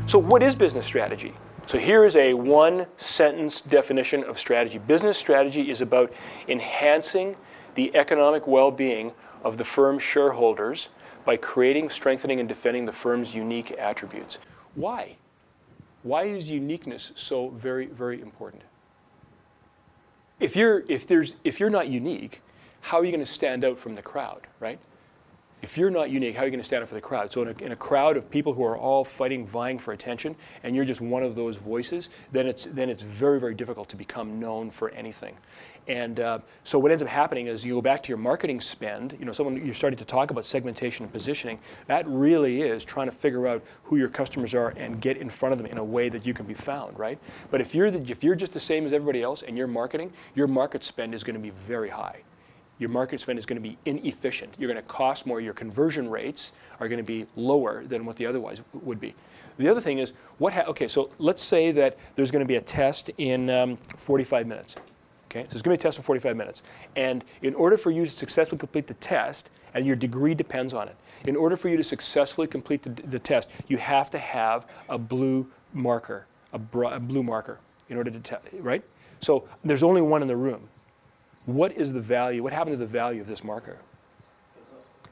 So what is business strategy? So here is a one-sentence definition of strategy. Business strategy is about enhancing the economic well-being of the firm's shareholders by creating, strengthening, and defending the firm's unique attributes. Why? Why is uniqueness so very, very important? If you're not unique, how are you going to stand out from the crowd, right? If you're not unique, how are you going to stand out for the crowd? So in a crowd of people who are all fighting, vying for attention, and you're just one of those voices, then it's very, very difficult to become known for anything. And so what ends up happening is you go back to your marketing spend. You're starting to talk about segmentation and positioning. That really is trying to figure out who your customers are and get in front of them in a way that you can be found, right? But if you're just the same as everybody else and you're marketing, your market spend is going to be very high. Your market spend is going to be inefficient. You're going to cost more. Your conversion rates are going to be lower than what they otherwise would be. The other thing is, okay, so let's say that there's going to be a test in 45 minutes. Okay, so there's going to be a test in 45 minutes. And in order for you to successfully complete the test, and your degree depends on it, in order for you to successfully complete the test, you have to have a blue marker, a blue marker in order to right? So there's only one in the room. What is the value? What happened to the value of this marker?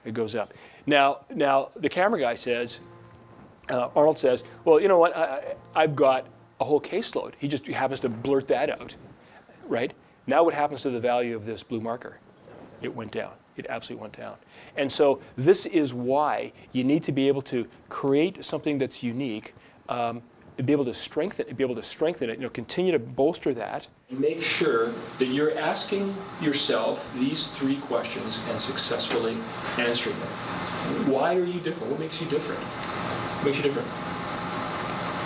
It goes up. Now the camera guy says, Arnold says, well, you know what? I've got a whole caseload. He just happens to blurt that out, right? Now what happens to the value of this blue marker? It went down. It absolutely went down. And so this is why you need to be able to create something that's unique, be able to strengthen it, continue to bolster that. Make sure that you're asking yourself these three questions and successfully answering them. Why are you different? What makes you different? What makes you different?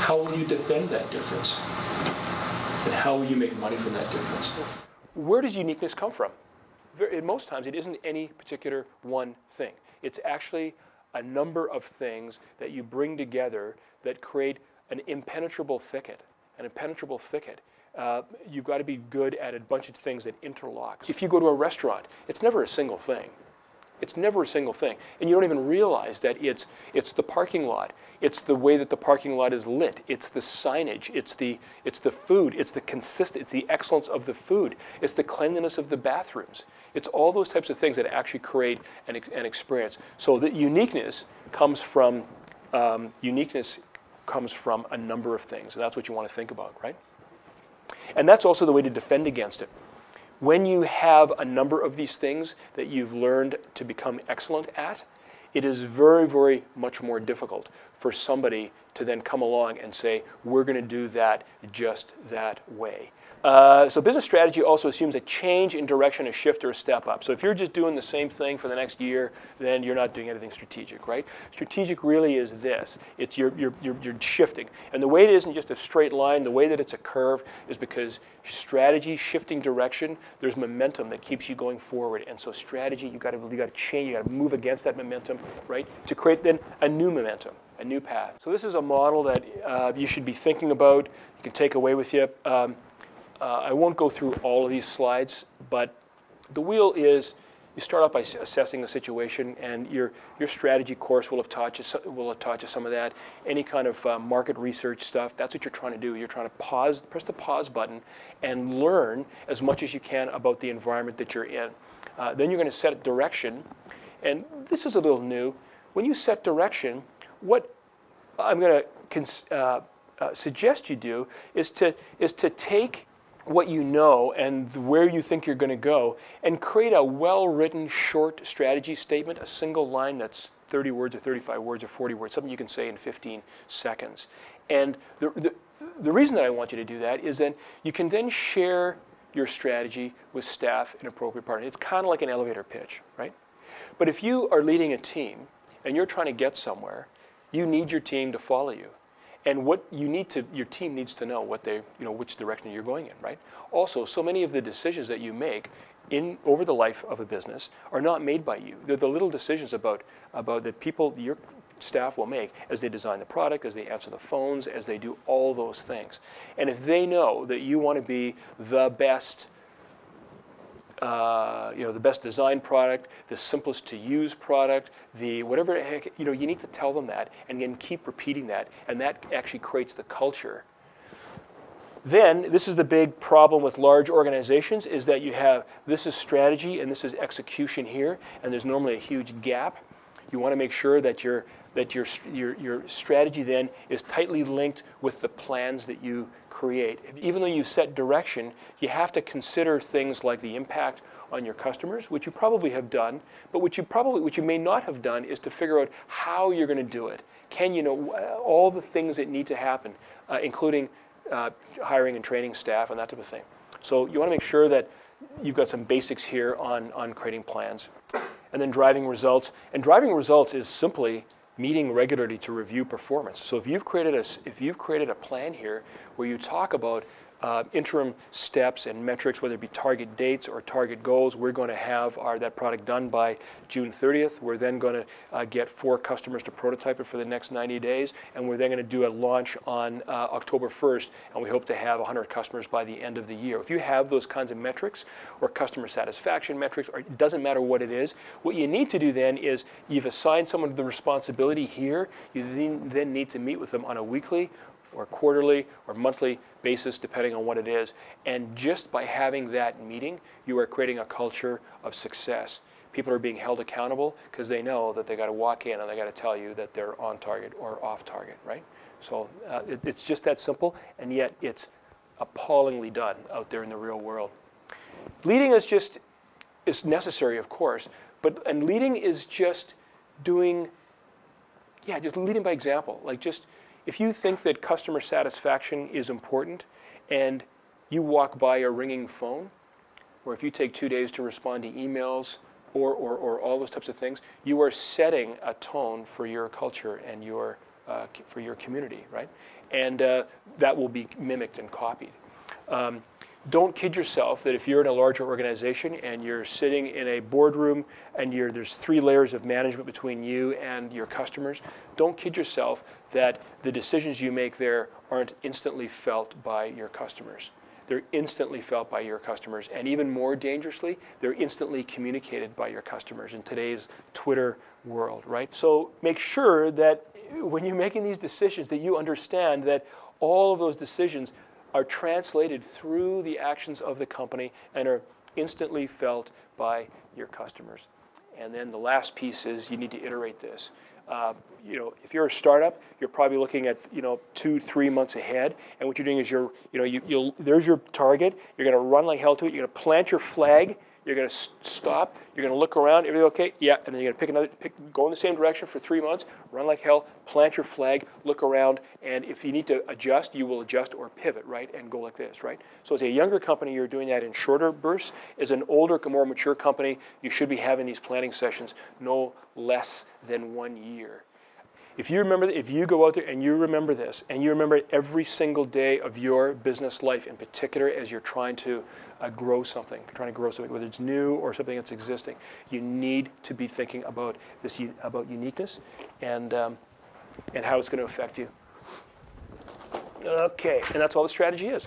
How will you defend that difference? And how will you make money from that difference? Where does uniqueness come from? Most times it isn't any particular one thing. It's actually a number of things that you bring together that create an impenetrable thicket. An impenetrable thicket. You've got to be good at a bunch of things that interlock. If you go to a restaurant, it's never a single thing. It's never a single thing. And you don't even realize that it's the parking lot. It's the way that the parking lot is lit. It's the signage. It's the food. It's it's the excellence of the food. It's the cleanliness of the bathrooms. It's all those types of things that actually create an experience. So the uniqueness comes from a number of things. And that's what you want to think about, right? And that's also the way to defend against it. When you have a number of these things that you've learned to become excellent at, it is very, very much more difficult for somebody to then come along and say, we're going to do that just that way. So business strategy also assumes a change in direction, a shift, or a step up. So if you're just doing the same thing for the next year, then you're not doing anything strategic, right? Strategic really is this. It's you're shifting. And the way it isn't just a straight line, the way that it's a curve is because strategy, shifting direction, there's momentum that keeps you going forward. And so strategy, you got to change, you got to move against that momentum, right? To create then a new momentum, a new path. So this is a model that you should be thinking about. You can take away with you. I won't go through all of these slides, but the wheel is, you start off by assessing the situation, and your strategy course will have taught you some of that. Any kind of market research stuff, that's what you're trying to do. You're trying to press the pause button, and learn as much as you can about the environment that you're in. Then you're going to set direction, and this is a little new. When you set direction, what I'm going to suggest you do is to take what you know and where you think you're going to go, and create a well-written short strategy statement, a single line that's 30 words or 35 words or 40 words, something you can say in 15 seconds. And the reason that I want you to do that is then you can then share your strategy with staff and appropriate partners. It's kind of like an elevator pitch, right? But if you are leading a team and you're trying to get somewhere, you need your team to follow you. And your team needs to know which direction you're going in, right? Also, so many of the decisions that you make over the life of a business are not made by you. They're the little decisions about the people your staff will make as they design the product, as they answer the phones, as they do all those things. And if they know that you want to be the best the best designed product, the simplest to use product, the whatever the heck, you need to tell them that and then keep repeating that, and that actually creates the culture. Then, this is the big problem with large organizations, is that this is strategy and this is execution here, and there's normally a huge gap. You want to make sure that your strategy then is tightly linked with the plans that you create. Even though you set direction, you have to consider things like the impact on your customers, which you probably have done, but what you may not have done is to figure out how you're going to do it. All the things that need to happen, including hiring and training staff and that type of thing. So you want to make sure that you've got some basics here on creating plans. And then driving results. And driving results is simply meeting regularly to review performance. So if you've created a plan here where you talk about interim steps and metrics, whether it be target dates or target goals, we're going to have that product done by June 30th. We're then going to get 4 customers to prototype it for the next 90 days, and we're then going to do a launch on October 1st, and we hope to have 100 customers by the end of the year. If you have those kinds of metrics or customer satisfaction metrics, or it doesn't matter what it is, what you need to do then is you've assigned someone the responsibility here. You then need to meet with them on a weekly or quarterly or monthly basis, depending on what it is. And just by having that meeting, you are creating a culture of success. People are being held accountable because they know that they got to walk in and they got to tell you that they're on target or off target, right? So it's just that simple, and yet it's appallingly done out there in the real world. Leading is necessary, of course, and leading is just leading by example. If you think that customer satisfaction is important and you walk by a ringing phone, or if you take 2 days to respond to emails or all those types of things, you are setting a tone for your culture and for your community, right? And that will be mimicked and copied. Don't kid yourself that if you're in a larger organization and you're sitting in a boardroom and there's 3 layers of management between you and your customers, don't kid yourself that the decisions you make there aren't instantly felt by your customers. They're instantly felt by your customers, and even more dangerously, they're instantly communicated by your customers in today's Twitter world, right? So make sure that when you're making these decisions that you understand that all of those decisions are translated through the actions of the company and are instantly felt by your customers. And then the last piece is you need to iterate this. If you're a startup, you're probably looking at 2-3 months ahead, and what you're doing is there's your target. You're going to run like hell to it. You're going to plant your flag. You're going to stop. You're going to look around. Everything okay? Yeah. And then you're going to go in the same direction for 3 months, run like hell, plant your flag, look around, and if you need to adjust, you will adjust or pivot, right, and go like this, right? So as a younger company, you're doing that in shorter bursts. As an older, more mature company, you should be having these planning sessions no less than 1 year. If you go out there and you remember this, and you remember it every single day of your business life, in particular as you're trying to grow something, whether it's new or something that's existing, you need to be thinking about uniqueness and how it's going to affect you. Okay, and that's all the strategy is.